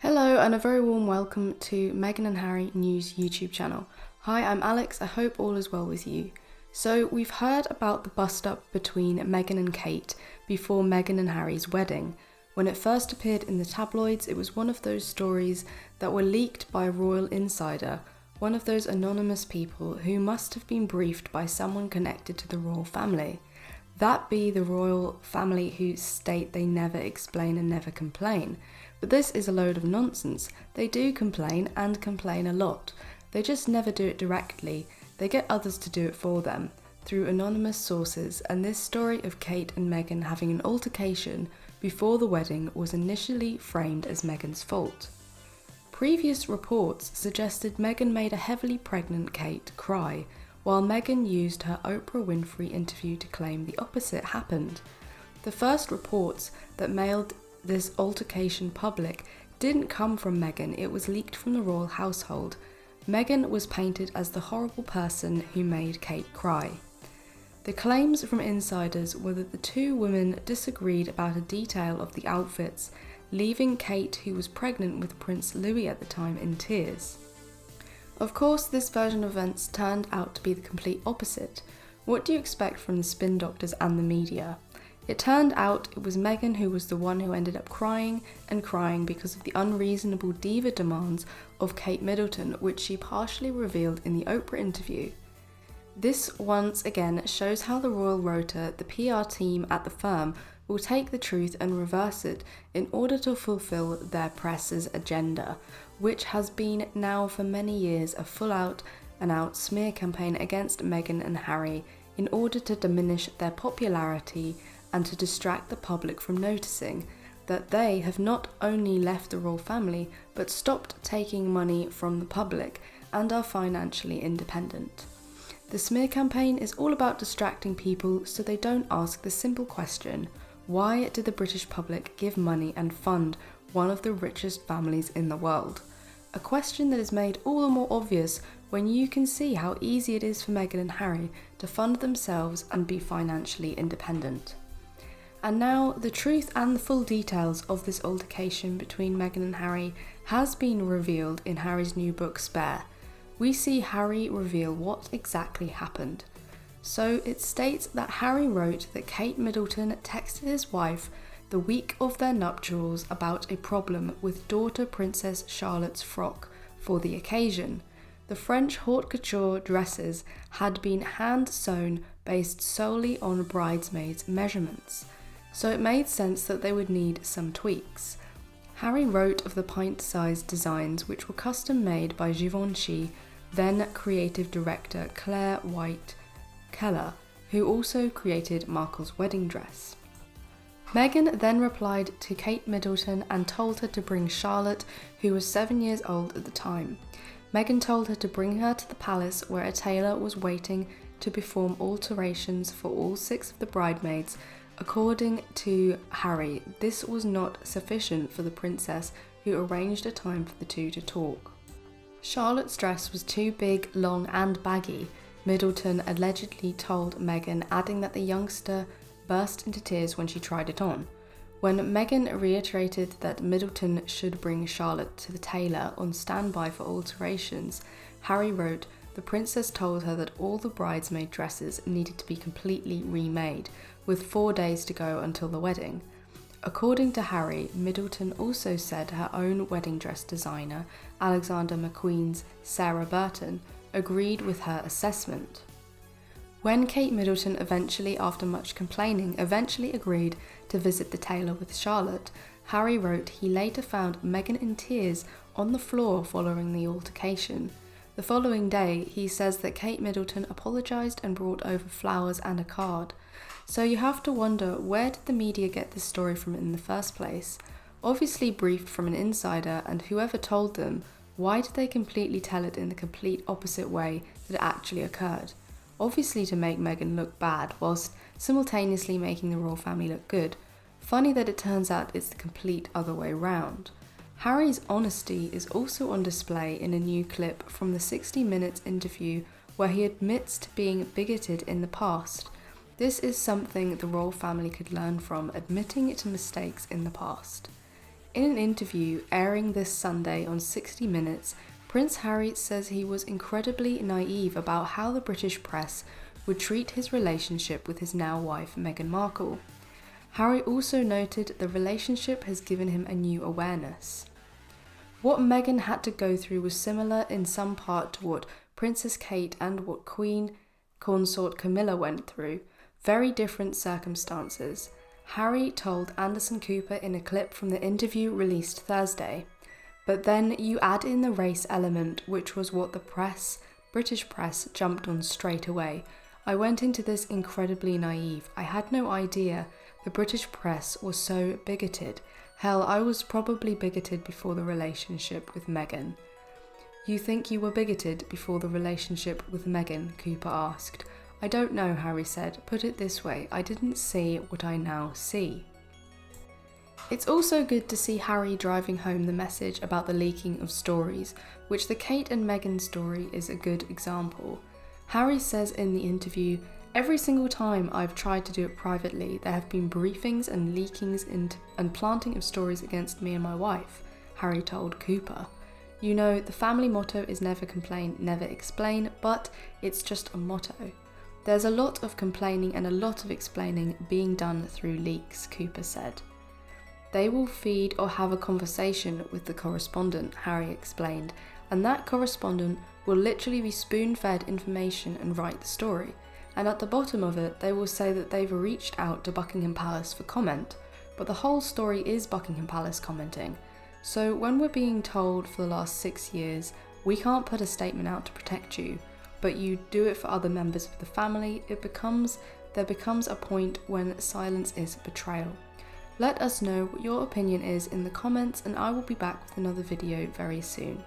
Hello and a very warm welcome to Meghan and Harry News YouTube channel. Hi, I'm Alex, I hope all is well with you. So we've heard about the bust-up between Meghan and Kate before Meghan and Harry's wedding. When it first appeared in the tabloids, it was one of those stories that were leaked by a royal insider, one of those anonymous people who must have been briefed by someone connected to the royal family. That be the royal family who state they never explain and never complain. But this is a load of nonsense. They do complain and complain a lot. They just never do it directly. They get others to do it for them, through anonymous sources, and this story of Kate and Meghan having an altercation before the wedding was initially framed as Meghan's fault. Previous reports suggested Meghan made a heavily pregnant Kate cry, while Meghan used her Oprah Winfrey interview to claim the opposite happened. The first reports that made this altercation public didn't come from Meghan, it was leaked from the royal household. Meghan was painted as the horrible person who made Kate cry. The claims from insiders were that the two women disagreed about a detail of the outfits, leaving Kate, who was pregnant with Prince Louis at the time, in tears. Of course, this version of events turned out to be the complete opposite. What do you expect from the spin doctors and the media? It turned out it was Meghan who was the one who ended up crying and crying because of the unreasonable diva demands of Kate Middleton, which she partially revealed in the Oprah interview. This once again shows how the royal rota, the PR team at the firm, will take the truth and reverse it in order to fulfill their press's agenda, which has been now for many years a full-out-and-out smear campaign against Meghan and Harry in order to diminish their popularity and to distract the public from noticing that they have not only left the royal family but stopped taking money from the public and are financially independent. The smear campaign is all about distracting people so they don't ask the simple question, why did the British public give money and fund one of the richest families in the world? A question that is made all the more obvious when you can see how easy it is for Meghan and Harry to fund themselves and be financially independent. And now, the truth and the full details of this altercation between Meghan and Harry has been revealed in Harry's new book Spare. We see Harry reveal what exactly happened. So it states that Harry wrote that Kate Middleton texted his wife the week of their nuptials about a problem with daughter Princess Charlotte's frock for the occasion. The French haute couture dresses had been hand-sewn based solely on bridesmaids' measurements, so it made sense that they would need some tweaks. Harry wrote of the pint-sized designs which were custom-made by Givenchy, then creative director Claire White Keller, who also created Markle's wedding dress. Meghan then replied to Kate Middleton and told her to bring Charlotte, who was 7 years old at the time. Meghan told her to bring her to the palace where a tailor was waiting to perform alterations for all 6 of the bridesmaids. According to Harry, this was not sufficient for the princess, who arranged a time for the two to talk. Charlotte's dress was too big, long and baggy, Middleton allegedly told Meghan, adding that the youngster burst into tears when she tried it on. When Meghan reiterated that Middleton should bring Charlotte to the tailor on standby for alterations, Harry wrote, the princess told her that all the bridesmaid dresses needed to be completely remade, with 4 days to go until the wedding. According to Harry, Middleton also said her own wedding dress designer, Alexander McQueen's Sarah Burton, agreed with her assessment. When Kate Middleton after much complaining, agreed to visit the tailor with Charlotte, Harry wrote he later found Meghan in tears on the floor following the altercation. The following day, he says that Kate Middleton apologised and brought over flowers and a card. So you have to wonder, where did the media get this story from in the first place? Obviously briefed from an insider, and whoever told them, why did they completely tell it in the complete opposite way that it actually occurred? Obviously to make Meghan look bad, whilst simultaneously making the royal family look good. Funny that it turns out it's the complete other way round. Harry's honesty is also on display in a new clip from the 60 Minutes interview where he admits to being bigoted in the past. This is something the royal family could learn from, admitting to mistakes in the past. In an interview airing this Sunday on 60 Minutes, Prince Harry says he was incredibly naive about how the British press would treat his relationship with his now wife Meghan Markle. Harry also noted the relationship has given him a new awareness. What Meghan had to go through was similar in some part to what Princess Kate and what Queen Consort Camilla went through. Very different circumstances, Harry told Anderson Cooper in a clip from the interview released Thursday. But then you add in the race element, which was what the British press jumped on straight away. I went into this incredibly naive. I had no idea the British press was so bigoted. Hell, I was probably bigoted before the relationship with Meghan. You think you were bigoted before the relationship with Meghan? Cooper asked. I don't know, Harry said. Put it this way, I didn't see what I now see. It's also good to see Harry driving home the message about the leaking of stories, which the Kate and Meghan story is a good example. Harry says in the interview, every single time I've tried to do it privately, there have been briefings and leakings and planting of stories against me and my wife, Harry told Cooper. You know, the family motto is never complain, never explain, but it's just a motto. There's a lot of complaining and a lot of explaining being done through leaks, Cooper said. They will feed or have a conversation with the correspondent, Harry explained, and that correspondent will literally be spoon-fed information and write the story. And at the bottom of it, they will say that they've reached out to Buckingham Palace for comment, but the whole story is Buckingham Palace commenting. So when we're being told for the last 6 years, we can't put a statement out to protect you, but you do it for other members of the family, there becomes a point when silence is betrayal. Let us know what your opinion is in the comments, and I will be back with another video very soon.